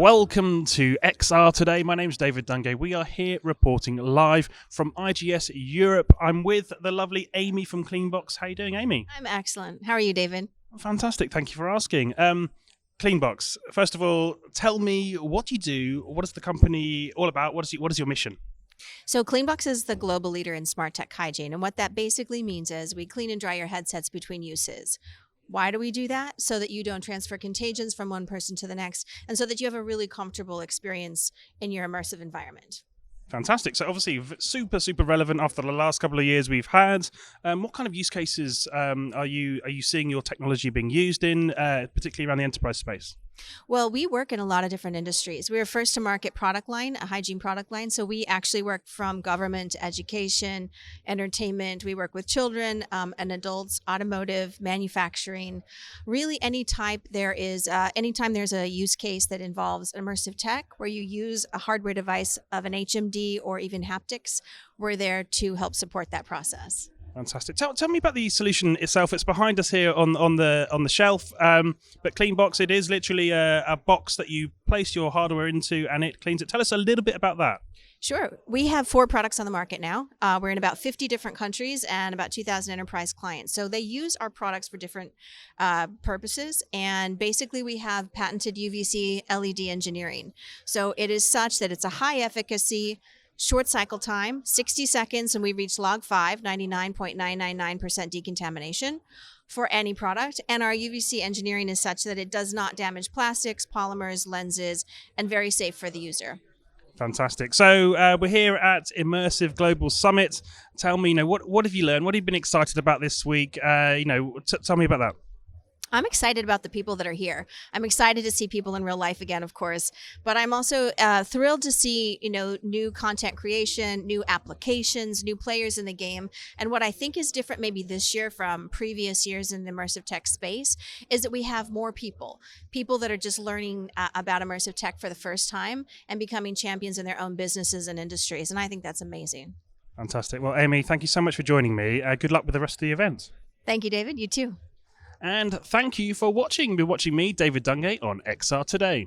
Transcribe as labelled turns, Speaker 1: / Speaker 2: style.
Speaker 1: Welcome to XR today. My name's David Dungay. We are here reporting live from IGS Europe. I'm with the lovely Amy from Cleanbox. How are you doing, Amy?
Speaker 2: I'm excellent. How are you, David?
Speaker 1: Fantastic. Thank you for asking. Cleanbox, first of all, tell me what you do. What is the company all about? What is your mission?
Speaker 2: So Cleanbox is the global leader in smart tech hygiene. And what that basically means is we clean and dry your headsets between uses. Why do we do that? So that you don't transfer contagions from one person to the next, and so that you have a really comfortable experience in your immersive environment.
Speaker 1: Fantastic. So obviously super relevant after the last couple of years we've had. What kind of use cases are you seeing your technology being used in, particularly around the enterprise space?
Speaker 2: Well, we work in a lot of different industries. We are first to market product line, a hygiene product line. So we actually work from government, education, entertainment. We work with children and adults, automotive, manufacturing, really anytime there's a use case that involves immersive tech where you use a hardware device of an HMD or even haptics, we're there to help support that process.
Speaker 1: Fantastic. Tell me about the solution itself. It's behind us here on the shelf. But Cleanbox, it is literally a box that you place your hardware into and it cleans it. Tell us a little bit about that.
Speaker 2: Sure. We have 4 products on the market now. We're in about 50 different countries and about 2,000 enterprise clients. So they use our products for different purposes. And basically, we have patented UVC LED engineering. So it is such that it's a high efficacy, short cycle time, 60 seconds, and we reach log 5, 99.999% decontamination for any product. And our UVC engineering is such that it does not damage plastics, polymers, lenses, and very safe for the user.
Speaker 1: Fantastic. So we're here at Immersive Global Summit. Tell me, what have you learned? What have you been excited about this week? Tell me about that.
Speaker 2: I'm excited about the people that are here. I'm excited to see people in real life again, of course, but I'm also thrilled to see, new content creation, new applications, new players in the game. And what I think is different maybe this year from previous years in the immersive tech space is that we have more people that are just learning about immersive tech for the first time and becoming champions in their own businesses and industries. And I think that's amazing.
Speaker 1: Fantastic. Well, Amy, thank you so much for joining me. Good luck with the rest of the event.
Speaker 2: Thank you, David. You too.
Speaker 1: And thank you for watching. You've been watching me, David Dungay, on XR Today.